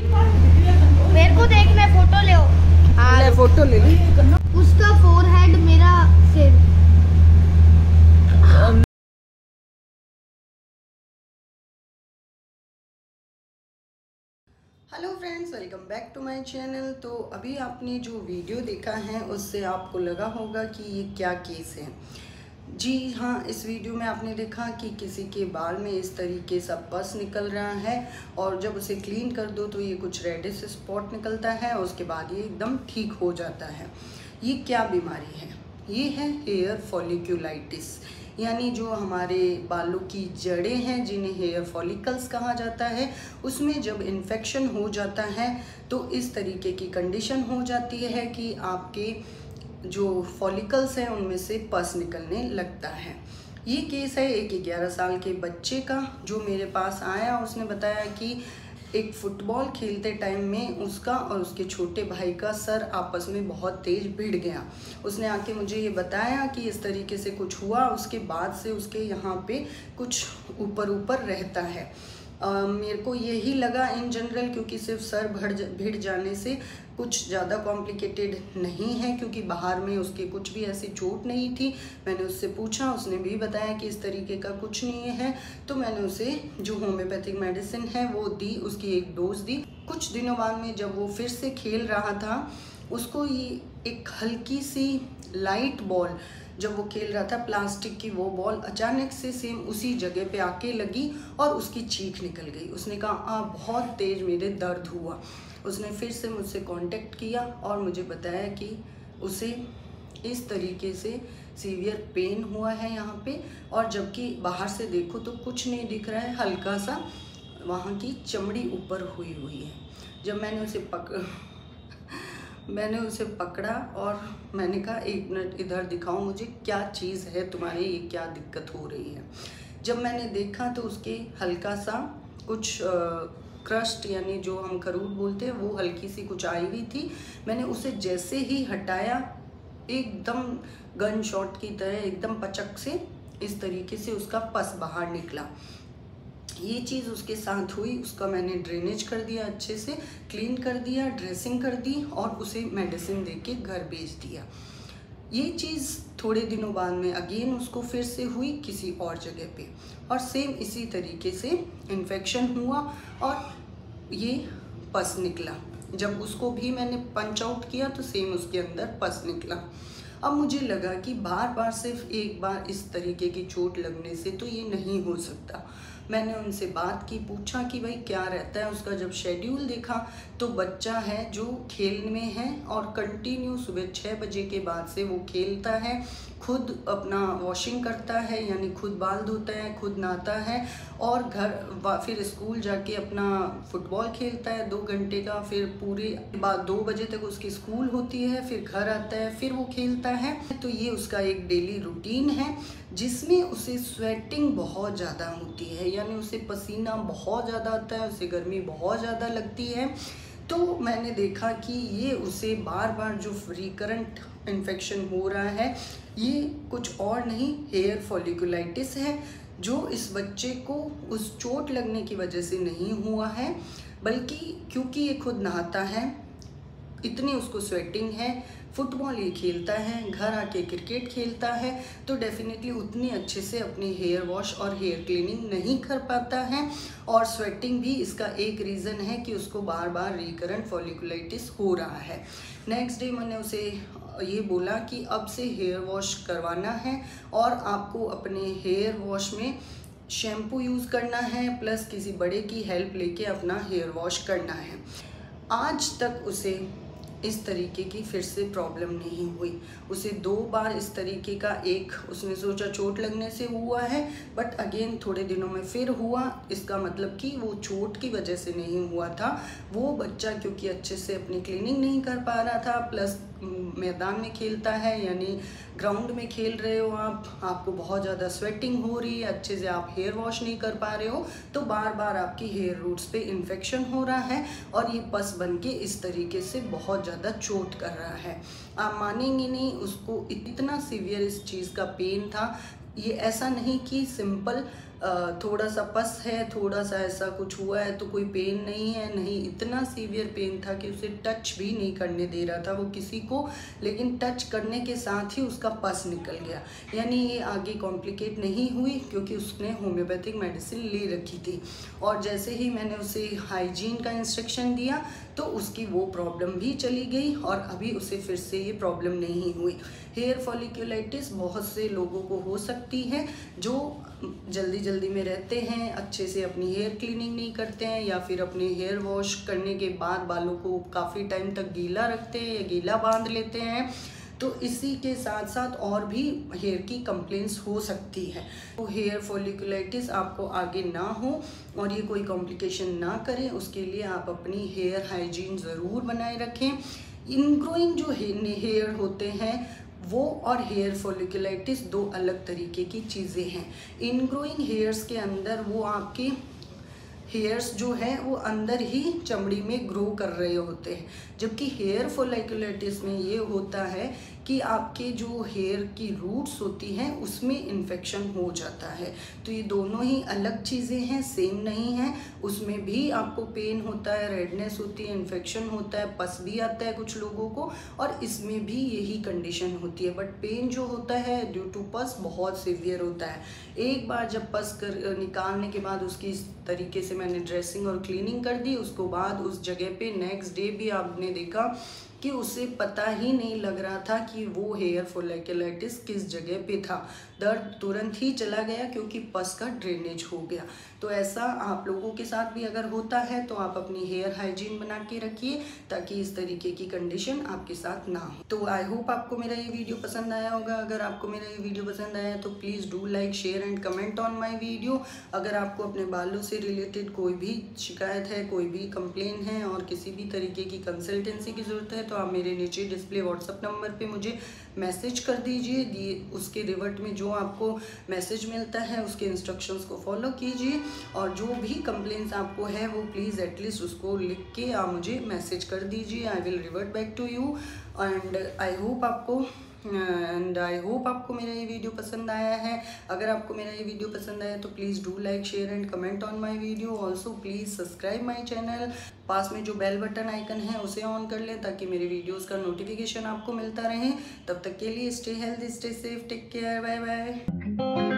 मेरे को देख, मैं फोटो ले ले फोटो ले ली। उसका फोरहेड, मेरा सिर। Hello friends, welcome back to my channel. तो अभी आपने जो वीडियो देखा है उससे आपको लगा होगा कि ये क्या केस है। जी हाँ, इस वीडियो में आपने देखा कि किसी के बाल में इस तरीके से पस निकल रहा है और जब उसे क्लीन कर दो तो ये कुछ रेडिश स्पॉट निकलता है, उसके बाद ये एकदम ठीक हो जाता है। ये क्या बीमारी है? ये है हेयर फॉलिक्यूलाइटिस, यानी जो हमारे बालों की जड़ें हैं जिन्हें हेयर फॉलिकल्स कहा जाता है, उसमें जब इन्फेक्शन हो जाता है तो इस तरीके की कंडीशन हो जाती है कि आपके जो फॉलिकल्स हैं उनमें से पस निकलने लगता है। ये केस है एक 11 साल के बच्चे का जो मेरे पास आया। उसने बताया कि एक फुटबॉल खेलते टाइम में उसका और उसके छोटे भाई का सर आपस में बहुत तेज भिड़ गया। उसने आके मुझे ये बताया कि इस तरीके से कुछ हुआ, उसके बाद से उसके यहाँ पे कुछ ऊपर ऊपर रहता है। मेरे को यही लगा इन जनरल, क्योंकि सिर्फ सर भिड़ जाने से कुछ ज़्यादा कॉम्प्लिकेटेड नहीं है, क्योंकि बाहर में उसके कुछ भी ऐसी चोट नहीं थी। मैंने उससे पूछा, उसने भी बताया कि इस तरीके का कुछ नहीं है। तो मैंने उसे जो होम्योपैथिक मेडिसिन है वो दी, उसकी एक डोज दी। कुछ दिनों बाद में जब वो फिर से खेल रहा था, उसको ये एक हल्की सी लाइट बॉल, जब वो खेल रहा था प्लास्टिक की, वो बॉल अचानक से सेम उसी जगह पे आके लगी और उसकी चीख निकल गई। उसने कहा बहुत तेज मेरे दर्द हुआ। उसने फिर से मुझसे कांटेक्ट किया और मुझे बताया कि उसे इस तरीके से सीवियर पेन हुआ है यहाँ पे, और जबकि बाहर से देखो तो कुछ नहीं दिख रहा है, हल्का सा वहाँ की चमड़ी ऊपर हुई है। जब मैंने उसे पकड़ा और मैंने कहा 1 मिनट इधर दिखाओ मुझे, क्या चीज़ है तुम्हारी, ये क्या दिक्कत हो रही है। जब मैंने देखा तो उसके हल्का सा कुछ क्रस्ट, यानी जो हम खरूट बोलते हैं, वो हल्की सी कुछ आई हुई थी। मैंने उसे जैसे ही हटाया, एकदम गन शॉट की तरह एकदम पचक से इस तरीके से उसका पस बाहर निकला। ये चीज़ उसके साथ हुई। उसका मैंने ड्रेनेज कर दिया, अच्छे से क्लीन कर दिया, ड्रेसिंग कर दी और उसे मेडिसिन देके घर भेज दिया। ये चीज़ थोड़े दिनों बाद में अगेन उसको फिर से हुई किसी और जगह पे, और सेम इसी तरीके से इन्फेक्शन हुआ और ये पस निकला। जब उसको भी मैंने पंच आउट किया तो सेम उसके अंदर पस निकला। अब मुझे लगा कि बार बार सिर्फ एक बार इस तरीके की चोट लगने से तो ये नहीं हो सकता। मैंने उनसे बात की, पूछा कि भाई क्या रहता है उसका। जब शेड्यूल देखा तो बच्चा है जो खेल में है और कंटिन्यू सुबह 6 बजे के बाद से वो खेलता है, खुद अपना वॉशिंग करता है, यानी खुद बाल धोता है, खुद नहाता है और फिर स्कूल जाके अपना फुटबॉल खेलता है 2 घंटे का, फिर पूरे 2 बजे तक उसकी स्कूल होती है, फिर घर आता है, फिर वो खेलता है। तो ये उसका एक डेली रूटीन है जिसमें उसे स्वेटिंग बहुत ज़्यादा होती है, यानी उसे पसीना बहुत ज़्यादा आता है, उसे गर्मी बहुत ज़्यादा लगती है। तो मैंने देखा कि ये उसे बार बार जो रिकरेंट इन्फेक्शन हो रहा है, ये कुछ और नहीं, हेयर फॉलिकुलाइटिस है, जो इस बच्चे को उस चोट लगने की वजह से नहीं हुआ है, बल्कि क्योंकि ये खुद नहाता है, इतनी उसको स्वेटिंग है, फुटबॉल ये खेलता है, घर आके क्रिकेट खेलता है, तो डेफिनेटली उतनी अच्छे से अपनी हेयर वॉश और हेयर क्लीनिंग नहीं कर पाता है। और स्वेटिंग भी इसका एक रीज़न है कि उसको बार बार रिकरेंट फॉलिकुलाइटिस हो रहा है। नेक्स्ट डे मैंने उसे ये बोला कि अब से हेयर वॉश करवाना है और आपको अपने हेयर वॉश में शैम्पू यूज़ करना है, प्लस किसी बड़े की हेल्प लेके अपना हेयर वॉश करना है। आज तक उसे इस तरीके की फिर से प्रॉब्लम नहीं हुई। उसे 2 बार इस तरीके का, एक उसने सोचा चोट लगने से हुआ है, बट अगेन थोड़े दिनों में फिर हुआ। इसका मतलब कि वो चोट की वजह से नहीं हुआ था, वो बच्चा क्योंकि अच्छे से अपनी क्लीनिंग नहीं कर पा रहा था, प्लस मैदान में खेलता है, यानी ग्राउंड में खेल रहे हो आपको बहुत ज़्यादा स्वेटिंग हो रही है, अच्छे से आप हेयर वॉश नहीं कर पा रहे हो, तो बार बार आपकी हेयर रूट्स पे इन्फेक्शन हो रहा है और ये पस बन के इस तरीके से बहुत ज़्यादा चोट कर रहा है। आप मानेंगे नहीं, उसको इतना सीवियर इस चीज़ का पेन था। ये ऐसा नहीं कि सिंपल थोड़ा सा पस है, थोड़ा सा ऐसा कुछ हुआ है, तो कोई पेन नहीं है, नहीं इतना सीवियर पेन था कि उसे टच भी नहीं करने दे रहा था वो किसी को, लेकिन टच करने के साथ ही उसका पस निकल गया। यानी ये आगे कॉम्प्लिकेट नहीं हुई क्योंकि उसने होम्योपैथिक मेडिसिन ले रखी थी। और जैसे ही मैंने उसे हाइजीन का इंस्ट्रक्शन दिया तो उसकी वो प्रॉब्लम भी चली गई और अभी उसे फिर से ये प्रॉब्लम नहीं हुई। हेयर फॉलिकुलाइटिस बहुत से लोगों को हो सकती है जो जल्दी जल्दी में रहते हैं, अच्छे से अपनी हेयर क्लीनिंग नहीं करते हैं, या फिर अपने हेयर वॉश करने के बाद बालों को काफ़ी टाइम तक गीला रखते हैं या गीला बांध लेते हैं। तो इसी के साथ साथ और भी हेयर की कंप्लेंट्स हो सकती है। तो हेयर फॉलिकुलाइटिस आपको आगे ना हो और ये कोई कॉम्प्लिकेशन ना करे, उसके लिए आप अपनी हेयर हाइजीन ज़रूर बनाए रखें। इनग्रोइंग जो हेयर होते हैं वो और हेयर फॉलिकुलाइटिस दो अलग तरीके की चीज़ें हैं। इनग्रोइंग हेयर्स के अंदर वो आपके हेयर्स जो है वो अंदर ही चमड़ी में ग्रो कर रहे होते हैं, जबकि हेयर फॉलिकुलाइटिस में ये होता है कि आपके जो हेयर की रूट्स होती हैं उसमें इन्फेक्शन हो जाता है। तो ये दोनों ही अलग चीज़ें हैं, सेम नहीं हैं। उसमें भी आपको पेन होता है, रेडनेस होती है, इन्फेक्शन होता है, पस भी आता है कुछ लोगों को, और इसमें भी यही कंडीशन होती है। बट पेन जो होता है ड्यू टू पस बहुत सीवियर होता है। एक बार जब पस कर निकालने के बाद उसकी इस तरीके से मैंने ड्रेसिंग और क्लीनिंग कर दी, उसको बाद उस जगह पे नेक्स्ट डे भी आपने देखा कि उसे पता ही नहीं लग रहा था कि वो हेयर फॉलिकुलाइटिस किस जगह पे था। दर्द तुरंत ही चला गया क्योंकि पस का ड्रेनेज हो गया। तो ऐसा आप लोगों के साथ भी अगर होता है तो आप अपनी हेयर हाइजीन बना के रखिए ताकि इस तरीके की कंडीशन आपके साथ ना हो। तो आई होप आपको मेरा ये वीडियो पसंद आया होगा। अगर आपको मेरा ये वीडियो पसंद आया तो please do like, share and comment on my video. अगर आपको अपने बालों से रिलेटेड कोई भी शिकायत है, कोई भी कंप्लेन है और किसी भी तरीके की कंसल्टेंसी की ज़रूरत है तो आप मेरे नीचे डिस्प्ले व्हाट्सएप नंबर पे मुझे मैसेज कर दीजिए। उसके रिवर्ट में जो आपको मैसेज मिलता है उसके इंस्ट्रक्शंस को फॉलो कीजिए, और जो भी कंप्लेंट्स आपको है वो प्लीज़ एटलीस्ट उसको लिख के आप मुझे मैसेज कर दीजिए। I will revert back to you and I hope आपको मेरा ये वीडियो पसंद आया है। अगर आपको मेरा ये वीडियो पसंद आया तो please do like, share and comment on my video. Also please subscribe my channel. पास में जो बेल बटन आइकन है उसे ऑन कर लें ताकि मेरे वीडियोस का नोटिफिकेशन आपको मिलता रहे। तब तक के लिए stay healthy, stay safe, take care, bye bye.